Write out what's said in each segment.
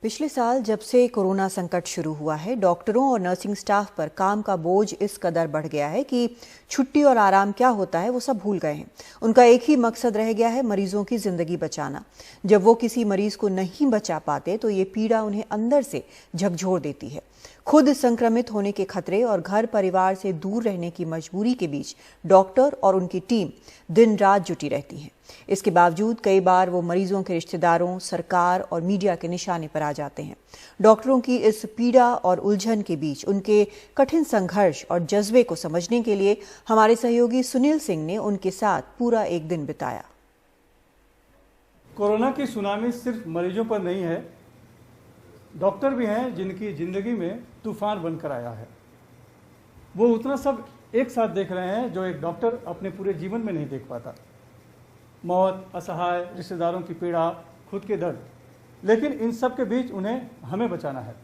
पिछले साल जब से कोरोना संकट शुरू हुआ है, डॉक्टरों और नर्सिंग स्टाफ पर काम का बोझ इस कदर बढ़ गया है कि छुट्टी और आराम क्या होता है वो सब भूल गए हैं। उनका एक ही मकसद रह गया है, मरीजों की जिंदगी बचाना। जब वो किसी मरीज को नहीं बचा पाते तो ये पीड़ा उन्हें अंदर से झकझोर देती है। खुद संक्रमित होने के खतरे और घर परिवार से दूर रहने की मजबूरी के बीच डॉक्टर और उनकी टीम दिन रात जुटी रहती है। इसके बावजूद कई बार वो मरीजों के रिश्तेदारों, सरकार और मीडिया के निशाने पर आ जाते हैं। डॉक्टरों की इस पीड़ा और उलझन के बीच उनके कठिन संघर्ष और जज्बे को समझने के लिए हमारे सहयोगी सुनील सिंह ने उनके साथ पूरा एक दिन बिताया। कोरोना की सुनामी सिर्फ मरीजों पर नहीं है, डॉक्टर भी हैं जिनकी जिंदगी में तूफान बनकर आया है। वो उतना सब एक साथ देख रहे हैं जो एक डॉक्टर अपने पूरे जीवन में नहीं देख पाता। मौत, असहाय, रिश्तेदारों की पीड़ा, खुद के दर्द, लेकिन इन सब के बीच उन्हें हमें बचाना है।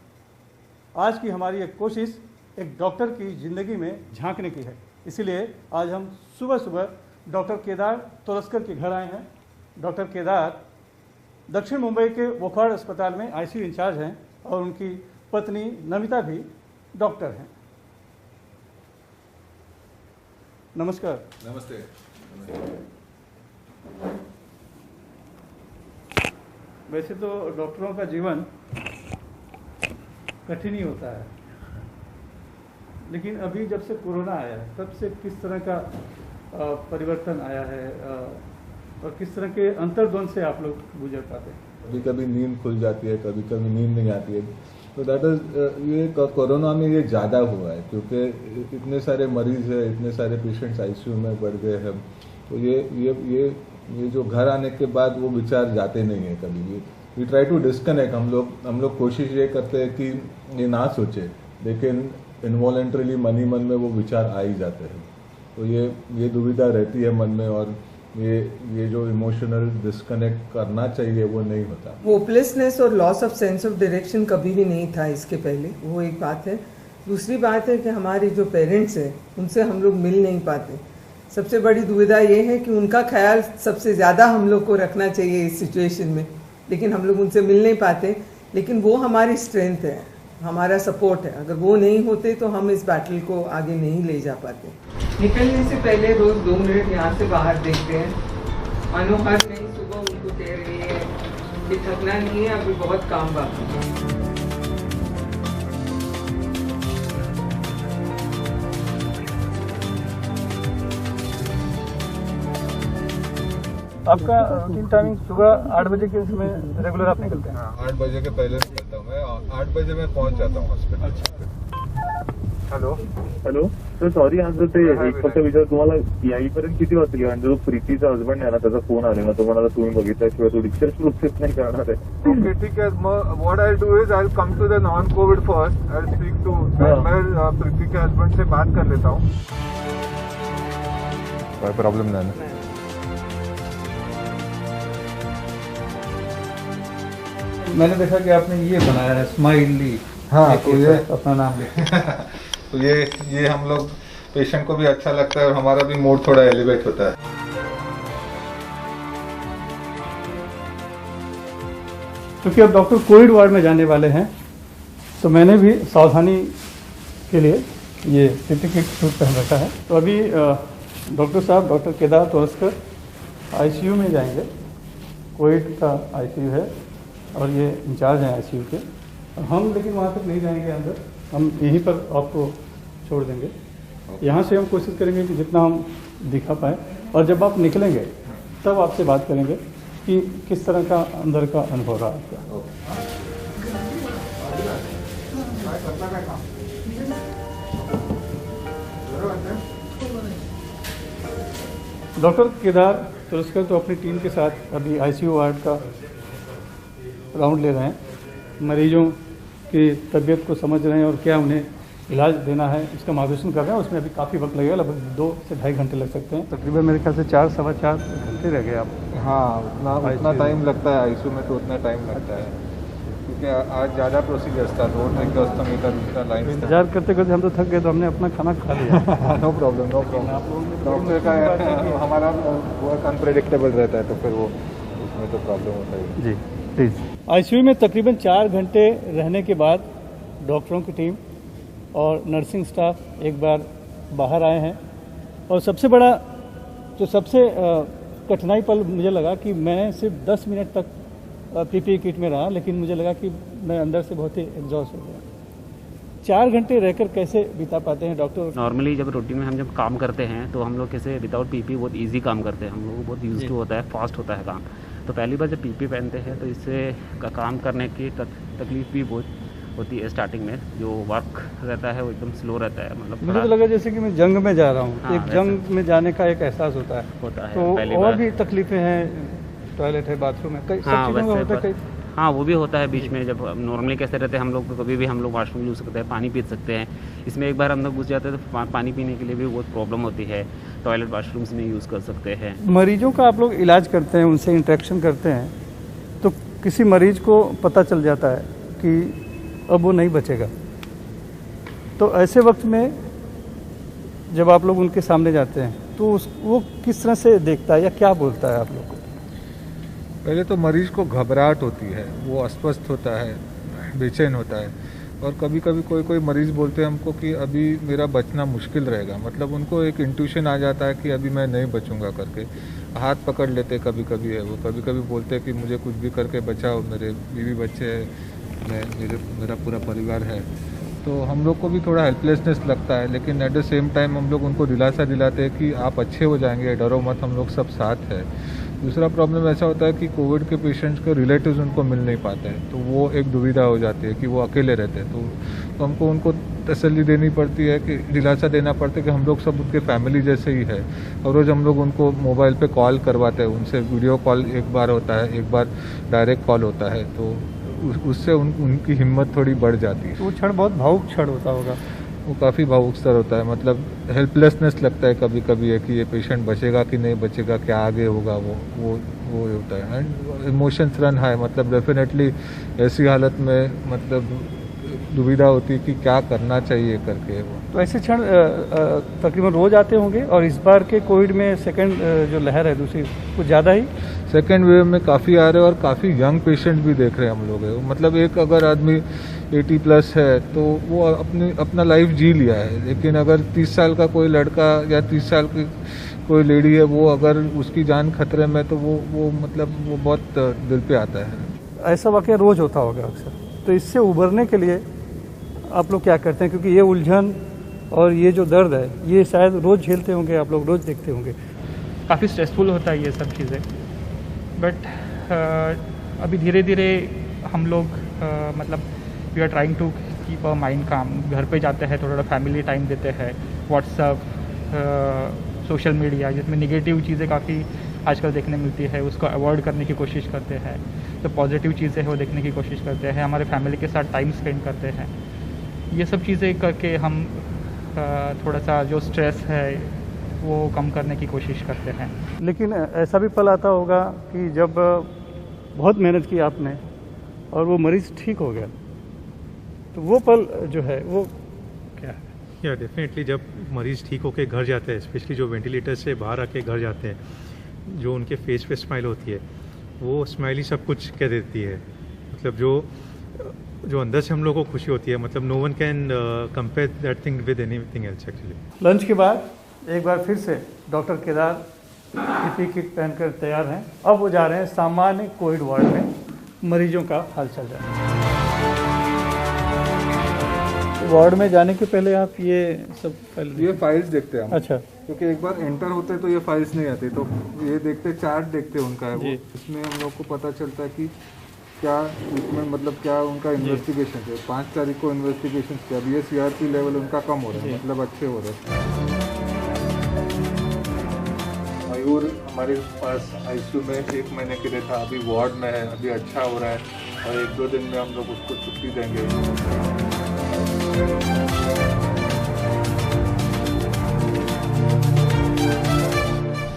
आज की हमारी एक कोशिश एक डॉक्टर की ज़िंदगी में झांकने की है। इसीलिए आज हम सुबह सुबह डॉक्टर केदार तोरस्कर के घर आए हैं। डॉक्टर केदार दक्षिण मुंबई के वोखाड़ अस्पताल में आईसीयू इंचार्ज हैं और उनकी पत्नी नमिता भी डॉक्टर हैं। नमस्कार। नमस्ते। वैसे तो डॉक्टरों का जीवन कठिन ही होता है, लेकिन अभी जब से कोरोना आया है तब से किस तरह का परिवर्तन आया है और किस तरह के अंतर्द्वंद से आप लोग गुजर पाते हैं? कभी कभी नींद खुल जाती है, कभी कभी नींद नहीं आती है। तो दैट इज ये कोरोना में ये ज़्यादा हुआ है क्योंकि इतने सारे मरीज हैं, इतने सारे पेशेंट्स आईसीयू में बढ़ गए हैं। तो ये जो घर आने के बाद वो विचार जाते नहीं है कभी भी। We try to disconnect. हम लोग कोशिश ये करते हैं कि ये ना सोचे, लेकिन इनवॉलेंट्रीली मन ही मन में वो विचार आ ही जाते हैं। तो ये दुविधा रहती है मन में और ये जो इमोशनल डिस्कनेक्ट करना चाहिए वो नहीं होता। होपलेसनेस और loss of sense of direction कभी भी नहीं था इसके पहले, वो एक बात है। दूसरी बात है कि हमारे जो पेरेंट्स हैं उनसे हम लोग मिल नहीं पाते। सबसे बड़ी दुविधा ये है कि उनका ख्याल सबसे ज़्यादा हम लोग को रखना चाहिए इस सिचुएशन में, लेकिन हम लोग उनसे मिल नहीं पाते। लेकिन वो हमारी स्ट्रेंथ है, हमारा सपोर्ट है। अगर वो नहीं होते तो हम इस बैटल को आगे नहीं ले जा पाते। निकलने से पहले रोज 2 मिनट यहाँ से बाहर देखते हैं। मानो हर नई सुबह उनको कह रही है कि थकना नहीं है, अभी बहुत काम बाकी है। आपका रूटीन टाइमिंग सुबह 8 बजे के समय रेगुलर आप निकलते हैं? 8 बजे के पहले निकलता हूँ मैं। 8 बजे मैं पहुँच जाता हूँ हॉस्पिटल। हॅलो सर, सॉरी आज ते एक फक्त विचार तुम्हाला याईपर्यंत किती वाजता किंवा जो प्रीतीचा हजबंड आहे ना त्याचा फोन आलेला, तो म्हणाला तुम्ही बघितल्याशिवाय तो डिस्चार्ज प्रोसेस नाही करणार आहे। ओके ठीक है। What I do is I come to the non covid first. I speak to मैं प्रीति के हस्बैंड से बात कर लेता हूँ। कोई प्रॉब्लम नहीं है। मैंने देखा कि आपने ये बनाया है स्माइली। हाँ, तो ये अपना नाम लिखा। तो ये हम लोग पेशेंट को भी अच्छा लगता है और हमारा भी मूड थोड़ा एलिवेट होता है। क्योंकि अब डॉक्टर कोविड वार्ड में जाने वाले हैं तो मैंने भी सावधानी के लिए ये PPE सूट पहन रखा है। तो अभी डॉक्टर साहब, डॉक्टर केदार तोरस्कर आईसीयू में जाएंगे। कोविड का आईसीयू है और ये इंचार्ज हैं आईसीयू के। और हम लेकिन वहाँ तक नहीं जाएंगे अंदर, हम यहीं पर आपको छोड़ देंगे। यहाँ से हम कोशिश करेंगे कि जितना हम दिखा पाए, और जब आप निकलेंगे तब आपसे बात करेंगे कि किस तरह का अंदर का अनुभव रहा आपका। डॉक्टर केदार तोरस्कर तो अपनी टीम के साथ अभी आईसीयू वार्ड का राउंड ले रहे हैं, मरीजों की तबीयत को समझ रहे हैं और क्या उन्हें इलाज देना है इसका मार्गदर्शन कर रहे हैं। उसमें अभी काफ़ी वक्त लगेगा, लगभग 2 से ढाई घंटे लग सकते हैं। तकरीबन मेरे ख्याल से 4 सवा 4 घंटे रह गए आप। हाँ, उतना टाइम लगता है आईसीयू में, तो उतना टाइम लगता है क्योंकि आज ज़्यादा प्रोसीजर्स था। 2 ट्रैकोस्टोमी लाइन इंतजार करते करते हम तो थक गए, तो हमने अपना खाना खा लिया। No problem. डॉक्टर का हमारा वर्क अनप्रेडिक्टेबल रहता है, तो फिर वो उसमें तो प्रॉब्लम होता है। जी। प्लीज़। आईसीयू में तकरीबन 4 घंटे रहने के बाद डॉक्टरों की टीम और नर्सिंग स्टाफ एक बार बाहर आए हैं और सबसे बड़ा जो सबसे कठिनाई पल मुझे लगा कि मैं सिर्फ 10 मिनट तक पीपीई किट में रहा, लेकिन मुझे लगा कि मैं अंदर से बहुत ही एग्जॉस्ट हो गया। 4 घंटे रहकर कैसे बिता पाते हैं डॉक्टर? नॉर्मली जब रूटीन में हम जब काम करते हैं तो हम लोग कैसे विदाउट पीपी बहुत इजी काम करते हैं, हम लोग को बहुत यूज टू होता है, फास्ट होता है काम। तो पहली बार जब पीपी पहनते हैं तो इससे काम करने की तकलीफ भी बहुत होती है। स्टार्टिंग में जो वर्क रहता है वो एकदम स्लो रहता है, मतलब मुझे तो लगा जैसे कि मैं जंग में जा रहा हूँ। हाँ, एक जंग में जाने का एक एहसास होता है तो पहली और बार। भी तकलीफें हैं, टॉयलेट है, बाथरूम है, कई सब हाँ, चीज़ों में वैसे होता है। हाँ वो भी होता है बीच में। जब नॉर्मली कैसे रहते हैं हम लोग, तो कभी भी हम लोग वॉशरूम यूज़ करते हैं, पानी पी सकते हैं। इसमें एक बार हम लोग घुस जाते हैं तो पानी पीने के लिए भी बहुत प्रॉब्लम होती है। टॉयलेट वॉशरूम्स नहीं यूज़ कर सकते हैं। मरीजों का आप लोग इलाज करते हैं, उनसे इंटरेक्शन करते हैं, तो किसी मरीज को पता चल जाता है कि अब वो नहीं बचेगा, तो ऐसे वक्त में जब आप लोग उनके सामने जाते हैं तो वो किस तरह से देखता है या क्या बोलता है आप लोग को? पहले तो मरीज को घबराहट होती है, वो अस्वस्थ होता है, बेचैन होता है, और कभी कभी कोई मरीज बोलते हैं हमको कि अभी मेरा बचना मुश्किल रहेगा। मतलब उनको एक इंट्यूशन आ जाता है कि अभी मैं नहीं बचूंगा करके, हाथ पकड़ लेते कभी कभी है वो, कभी कभी बोलते हैं कि मुझे कुछ भी करके बचाओ, मेरे बीवी बच्चे हैं, मेरा पूरा परिवार है। तो हम लोग को भी थोड़ा हेल्पलेसनेस लगता है, लेकिन एट द सेम टाइम हम लोग उनको दिलासा दिलाते हैं कि आप अच्छे हो जाएंगे, डरो मत, हम लोग सब साथ हैं। दूसरा प्रॉब्लम ऐसा होता है कि कोविड के पेशेंट्स के रिलेटिव्स उनको मिल नहीं पाते हैं, तो वो एक दुविधा हो जाती है कि वो अकेले रहते हैं। तो हमको उनको तसल्ली देनी पड़ती है, कि दिलासा देना पड़ता है कि हम लोग सब उनके फैमिली जैसे ही है। और रोज़ हम लोग उनको मोबाइल पे कॉल करवाते हैं, उनसे वीडियो कॉल एक बार होता है, एक बार डायरेक्ट कॉल होता है, तो उससे उनकी हिम्मत थोड़ी बढ़ जाती है। वो क्षण बहुत भावुक क्षण होता होगा। वो काफ़ी भावुक स्तर होता है, मतलब हेल्पलेसनेस लगता है कभी कभी है कि ये पेशेंट बचेगा कि नहीं बचेगा, क्या आगे होगा, वो होता है। एंड इमोशंस रन हाई, मतलब डेफिनेटली ऐसी हालत में मतलब दुविधा होती है कि क्या करना चाहिए करके। वो तो ऐसे क्षण तकरीबन रोज आते होंगे, और इस बार के कोविड में सेकंड जो लहर है दूसरी, कुछ ज़्यादा ही सेकेंड वेव में काफ़ी आ रहे हैं, और काफ़ी यंग पेशेंट भी देख रहे हैं हम लोग। मतलब एक अगर आदमी 80+ है तो वो अपना लाइफ जी लिया है, लेकिन अगर 30 साल का कोई लड़का या 30 साल की कोई लेडी है, वो अगर उसकी जान खतरे में, तो वो मतलब वो बहुत दिल पे आता है। ऐसा वाकया रोज होता होगा अक्सर। तो इससे उभरने के लिए आप लोग क्या करते हैं? क्योंकि ये उलझन और ये जो दर्द है, ये शायद रोज झेलते होंगे आप लोग, रोज देखते होंगे। काफ़ी स्ट्रेसफुल होता है ये सब चीज़ें, बट अभी धीरे धीरे हम लोग मतलब we are trying to keep our mind calm. घर पे जाते हैं, थोड़ा फैमिली टाइम देते हैं, व्हाट्सअप, सोशल मीडिया जिसमें निगेटिव चीज़ें काफ़ी आजकल देखने मिलती है, उसको अवॉइड करने की कोशिश करते हैं। तो पॉजिटिव चीज़ें हैं वो देखने की कोशिश करते हैं, हमारे फैमिली के साथ टाइम स्पेंड करते हैं। ये सब चीज़ें करके हम थोड़ा सा जो स्ट्रेस है वो कम करने की कोशिश करते हैं। लेकिन ऐसा भी पल आता होगा कि जब बहुत मेहनत की आपने और वो मरीज़ ठीक हो गया, तो वो पल जो है वो क्या है? या डेफिनेटली जब मरीज़ ठीक होकर घर जाते हैं, स्पेशली जो वेंटिलेटर से बाहर आके घर जाते हैं, जो उनके फेस पे स्माइल होती है, वो स्माइल ही सब कुछ कह देती है। मतलब जो अंदर से हम लोग को खुशी होती है, मतलब no one can compare that thing with anything else actually. Lunch के बाद एक बार फिर से डॉक्टर केदार पीपी किट पहनकर तैयार हैं। अब वो जा रहे हैं सामान्य कोविड वार्ड में मरीजों का हालचाल जानने। वार्ड में जाने के पहले आप ये सब ये फाइल्स देखते हैं हम। अच्छा, क्योंकि एक बार एंटर होते तो ये फाइल्स नहीं आती, तो ये देखते, चार्ट देखते उनका है वो, इसमें हम लोग को पता चलता है कि क्या उसमें मतलब क्या उनका इन्वेस्टिगेशन है। 5 तारीख को इन्वेस्टिगेशन किया, अभी ये CRP लेवल उनका कम हो रहा है, मतलब अच्छे हो रहे हैं। मयूर हमारे पास ICU में 1 महीने के लिए था, अभी वार्ड में है, अभी अच्छा हो रहा है, और 1-2 दिन में हम लोग उसको छुट्टी देंगे।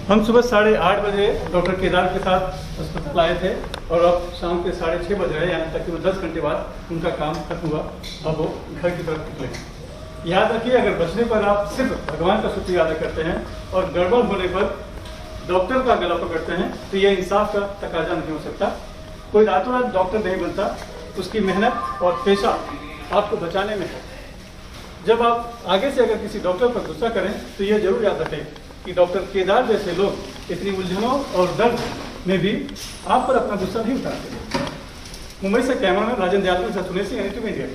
हम सुबह 8:30 बजे डॉक्टर केदार के साथ अस्पताल आए थे, और अब शाम के 6:30 बज रहे हैं, यानी तकरीबन 10 घंटे बाद उनका काम खत्म हुआ। अब वो घर की तरफ निकले। याद रखिए, अगर बचने पर आप सिर्फ भगवान का शुक्रिया अदा करते हैं और गड़बड़ होने पर डॉक्टर का गला पकड़ते हैं, तो यह इंसाफ का तकाजा नहीं हो सकता। कोई रातों रात डॉक्टर नहीं बनता, उसकी मेहनत और पेशा आपको बचाने में है। जब आप आगे से अगर किसी डॉक्टर पर गुस्सा करें तो यह जरूर याद रखें कि डॉक्टर केदार जैसे लोग इतनी उलझनों और दर्द में भी आप पर अपना गुस्सा नहीं उतारते। मुंबई से कैमरामैन राजेंद्र यादव के साथ सुनील सिंह, NDTV इंडिया।